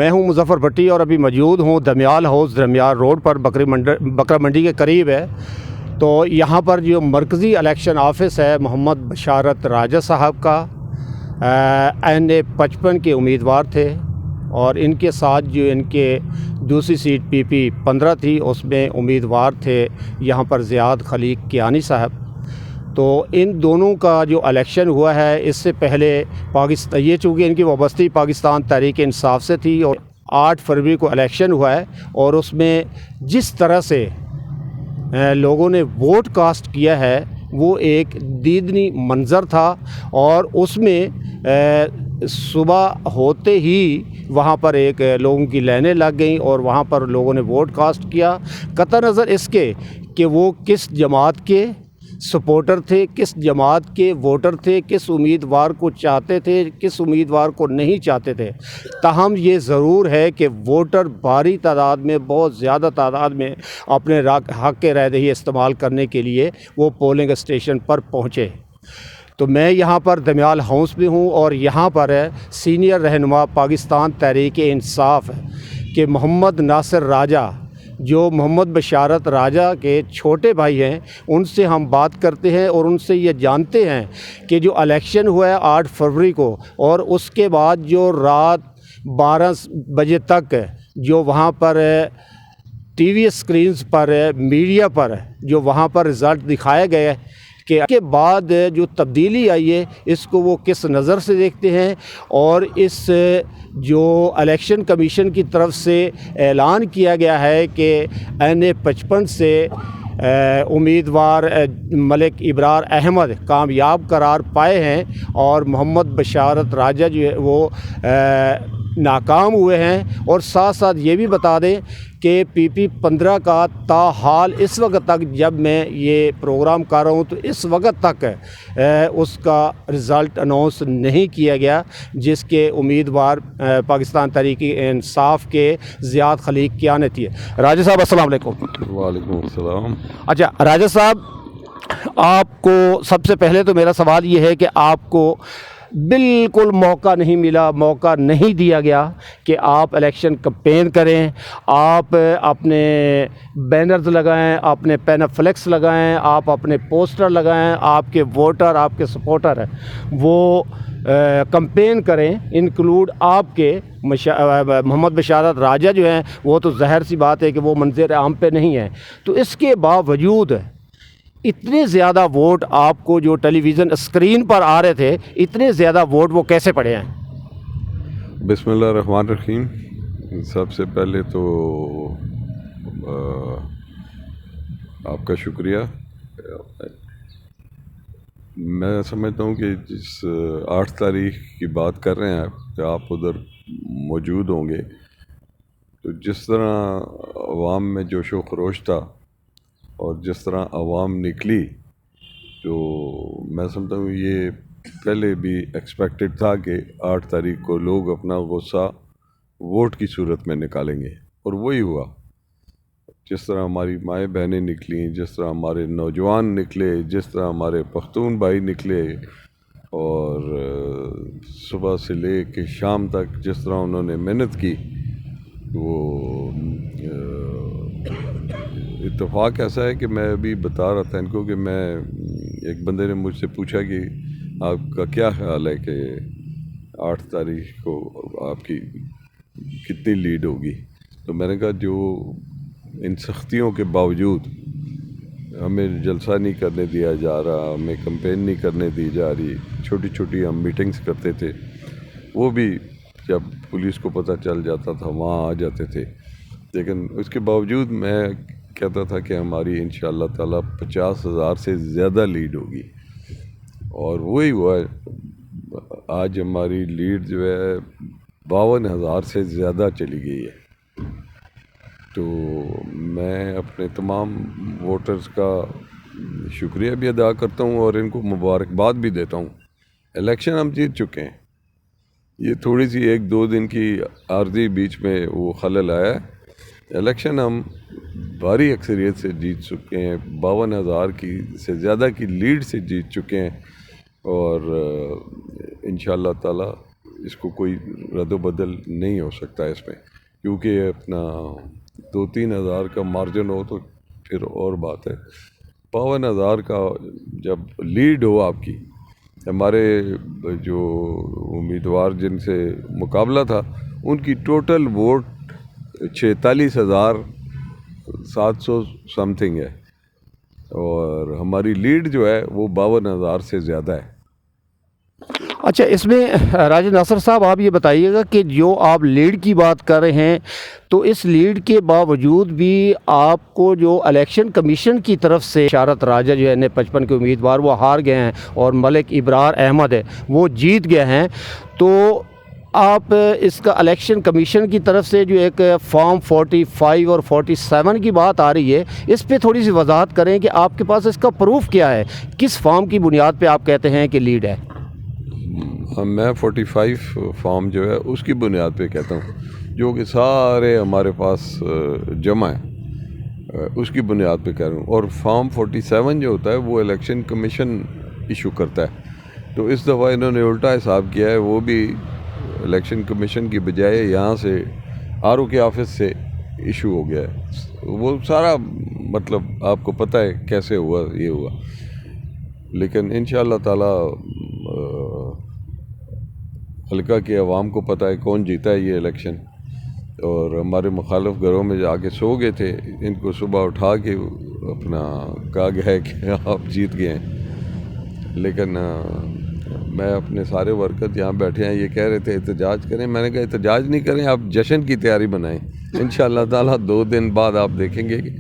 मैं हूं मुज़फ़्फ़र भट्टी और अभी मौजूद हूं दमियाल हाउस दरमियान रोड पर बकरा मंडी के करीब है। तो यहाँ पर जो मरकज़ी इलेक्शन ऑफिस है मोहम्मद बशारत राजा साहब का NA 55 के उम्मीदवार थे और इनके साथ जो इनके दूसरी सीट PP 15 थी उसमें उम्मीदवार थे यहाँ पर ज़ियाद खलीक कियानी साहब। तो इन दोनों का जो इलेक्शन हुआ है इससे पहले पाकिस्तान ये चूँकि इनकी वाबस्ती पाकिस्तान तहरीक इंसाफ से थी और 8 फरवरी को इलेक्शन हुआ है और उसमें जिस तरह से लोगों ने वोट कास्ट किया है वो एक दीदनी मंज़र था और उसमें सुबह होते ही वहाँ पर एक लोगों की लाइनें लग गईं और वहाँ पर लोगों ने वोट कास्ट किया कतई नज़र इसके कि वो किस जमात के सपोर्टर थे, किस जमात के वोटर थे, किस उम्मीदवार को चाहते थे, किस उम्मीदवार को नहीं चाहते थे। ताहम ये ज़रूर है कि वोटर भारी तादाद में, बहुत ज़्यादा तादाद में अपने हक़ के रायदही इस्तेमाल करने के लिए वो पोलिंग स्टेशन पर पहुँचे। तो मैं यहाँ पर दमियाल हाउस में हूँ और यहाँ पर सीनियर रहनुमा पाकिस्तान तहरीक इंसाफ के मोहम्मद नासिर राजा जो मोहम्मद बशारत राजा के छोटे भाई हैं उनसे हम बात करते हैं और उनसे ये जानते हैं कि जो इलेक्शन हुआ है 8 फरवरी को और उसके बाद जो रात 12 बजे तक जो वहाँ पर TV स्क्रीन्स पर मीडिया पर जो वहाँ पर रिज़ल्ट दिखाए गए के बाद जो तब्दीली आई है इसको वो किस नज़र से देखते हैं और इस जो इलेक्शन कमीशन की तरफ से ऐलान किया गया है कि NA 55 से उम्मीदवार मलिक इब्रार अहमद कामयाब करार पाए हैं और मोहम्मद बशारत राजा जो है वो नाकाम हुए हैं। और साथ साथ ये भी बता दें कि PP 15 का ताहाल इस वक्त तक जब मैं ये प्रोग्राम कर रहा हूँ तो इस वक्त तक उसका रिज़ल्ट अनाउंस नहीं किया गया जिसके उम्मीदवार पाकिस्तान तहरीक इंसाफ के ज़ियाद खलीक कियानी थी। राजा साहब अस्सलाम वालेकुम। वालेकुम अस्सलाम। अच्छा राजा साहब, आपको सबसे पहले तो मेरा सवाल ये है कि आपको बिल्कुल मौका नहीं मिला, मौका नहीं दिया गया कि आप इलेक्शन कैंपेन करें, आप अपने बैनर्स लगाएं, अपने पैनाफ्लेक्स लगाएं, आप अपने पोस्टर लगाएं, आपके वोटर, आपके सपोर्टर वो कैंपेन करें, इंक्लूड आपके मोहम्मद बशारत राजा जो हैं वो तो ज़ाहिर सी बात है कि वो मंज़र आम पे नहीं है। तो इसके बावजूद इतने ज़्यादा वोट आपको जो टेलीविज़न स्क्रीन पर आ रहे थे, इतने ज़्यादा वोट वो कैसे पड़े हैं? बिस्मिल्लाह रहमान रहीम। सबसे पहले तो आपका शुक्रिया। मैं समझता हूँ कि जिस 8 तारीख की बात कर रहे हैं कि आप उधर मौजूद होंगे, तो जिस तरह अवाम में जोश व खरोश था और जिस तरह आवाम निकली, तो मैं समझता हूँ ये पहले भी एक्सपेक्टेड था कि 8 तारीख को लोग अपना गुस्सा वोट की सूरत में निकालेंगे और वही हुआ। जिस तरह हमारी माएँ बहनें निकली, जिस तरह हमारे नौजवान निकले, जिस तरह हमारे पख्तून भाई निकले और सुबह से ले के शाम तक जिस तरह उन्होंने मेहनत की, वो इत्तेफाक ऐसा है कि मैं अभी बता रहा था इनको कि मैं एक बंदे ने मुझसे पूछा कि आपका क्या ख्याल है कि 8 तारीख को आपकी कितनी लीड होगी। तो मैंने कहा जो इन सख्तियों के बावजूद हमें जलसा नहीं करने दिया जा रहा, हमें कैंपेन नहीं करने दी जा रही, छोटी छोटी हम मीटिंग्स करते थे, वो भी जब पुलिस को पता चल जाता था वहाँ आ जाते थे। लेकिन उसके बावजूद मैं कहता था कि हमारी इंशाअल्लाह ताला 50,000 से ज़्यादा लीड होगी और वही हुआ। आज हमारी लीड जो है 52,000 से ज़्यादा चली गई है। तो मैं अपने तमाम वोटर्स का शुक्रिया भी अदा करता हूँ और इनको मुबारकबाद भी देता हूँ। इलेक्शन हम जीत चुके हैं। ये थोड़ी सी 1-2 दिन की आर्जी बीच में वो खलल आया है। इलेक्शन हम भारी अक्सरियत से जीत चुके हैं, 52,000 की से ज़्यादा की लीड से जीत चुके हैं और इंशाअल्लाह ताला اس کو کوئی رد و بدل نہیں ہو سکتا اس میں، کیونکہ اپنا 2-3 ہزار کا مارجن ہو تو پھر اور بات ہے. 52,000 کا جب لیڈ ہو آپ کی، ہمارے جو امیدوار جن سے مقابلہ تھا ان کی ٹوٹل ووٹ 46,700 سم تھنگ ہے، اور ہماری لیڈ جو ہے وہ 52,000 سے زیادہ ہے. اچھا، اس میں راجد ناصر صاحب آپ یہ بتائیے گا کہ جو آپ لیڈ کی بات کر رہے ہیں، تو اس لیڈ کے باوجود بھی آپ کو جو الیکشن کمیشن کی طرف سے بشارت راجہ جو ہے N55 کے امیدوار وہ ہار گئے ہیں اور ملک ابرار احمد ہے وہ جیت گئے ہیں، تو آپ اس کا الیکشن کمیشن کی طرف سے جو ایک فارم 45 اور 47 کی بات آ رہی ہے، اس پہ تھوڑی سی وضاحت کریں کہ آپ کے پاس اس کا پروف کیا ہے، کس فارم کی بنیاد پہ آپ کہتے ہیں کہ لیڈ ہے؟ میں 45 فارم جو ہے اس کی بنیاد پہ کہتا ہوں، جو کہ سارے ہمارے پاس جمع ہے، اس کی بنیاد پہ کہہ رہا ہوں. اور فارم 47 جو ہوتا ہے وہ الیکشن کمیشن ایشو کرتا ہے، تو اس دفعہ انہوں نے الٹا حساب کیا ہے، وہ بھی الیکشن کمیشن کی بجائے یہاں سے RO کے آفس سے ایشو ہو گیا ہے. وہ سارا مطلب آپ کو پتہ ہے کیسے ہوا، یہ ہوا. لیکن انشاءاللہ تعالی حلقہ کے عوام کو پتہ ہے کون جیتا ہے یہ الیکشن، اور ہمارے مخالف گھروں میں جا کے سو گئے تھے، ان کو صبح اٹھا کے اپنا کہا گیا ہے کہ آپ جیت گئے ہیں. لیکن میں اپنے سارے ورکر یہاں بیٹھے ہیں، یہ کہہ رہے تھے احتجاج کریں. میں نے کہا احتجاج نہیں کریں، آپ جشن کی تیاری بنائیں. انشاءاللہ تعالیٰ 2 دن بعد آپ دیکھیں گے کہ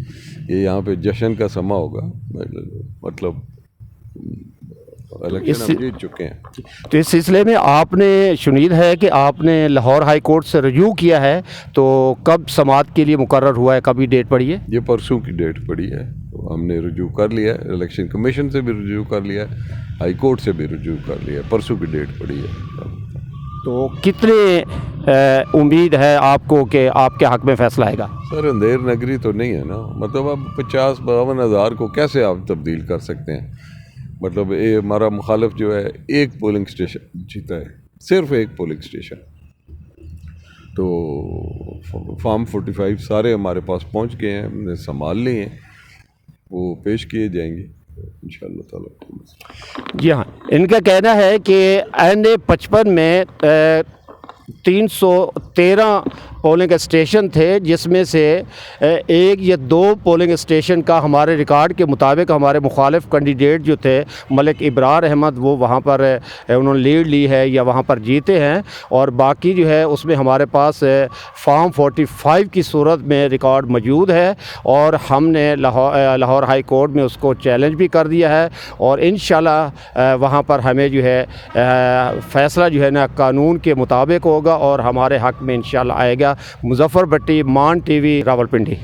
یہ یہاں پہ جشن کا سما ہوگا. مطلب الیکشن ہم جیت چکے ہیں. تو اس سلسلے میں آپ نے شنید ہے کہ آپ نے لاہور ہائی کورٹ سے رجوع کیا ہے، تو کب سماعت کے لیے مقرر ہوا ہے، کبھی ڈیٹ پڑی ہے؟ یہ پرسوں کی ڈیٹ پڑی ہے. ہم نے رجوع کر لیا ہے، الیکشن کمیشن سے بھی رجوع کر لیا ہے، ہائی کورٹ سے بھی رجوع کر لیا ہے. پرسوں کی ڈیٹ پڑی ہے. تو کتنے امید ہے آپ کو کہ آپ کے حق میں فیصلہ آئے گا؟ سر اندھیر نگری تو نہیں ہے نا، مطلب اب 50-52 ہزار کو کیسے آپ تبدیل کر سکتے ہیں؟ مطلب ہمارا مخالف جو ہے ایک پولنگ اسٹیشن جیتا ہے، صرف ایک پولنگ اسٹیشن. تو فارم 45 سارے ہمارے پاس پہنچ گئے ہیں، ہم نے سنبھال لیے ہیں، وہ پیش کیے جائیں گے انشاءاللہ تعالیٰ. جی ہاں، ان کا کہنا ہے کہ N55 میں 313 پولنگ اسٹیشن تھے، جس میں سے 1 یا 2 پولنگ اسٹیشن کا ہمارے ریکارڈ کے مطابق ہمارے مخالف کینڈیڈیٹ جو تھے ملک ابرار احمد، وہ وہاں پر انہوں نے لیڈ لی ہے یا وہاں پر جیتے ہیں، اور باقی جو ہے اس میں ہمارے پاس فارم 45 کی صورت میں ریکارڈ موجود ہے، اور ہم نے لاہور ہائی کورٹ میں اس کو چیلنج بھی کر دیا ہے، اور انشاءاللہ وہاں پر ہمیں جو ہے فیصلہ جو ہے نا قانون کے مطابق ہوگا اور ہمارے حق میں انشاءاللہ آئے گا. مظفر بٹی، مان ٹی وی، راولپنڈی.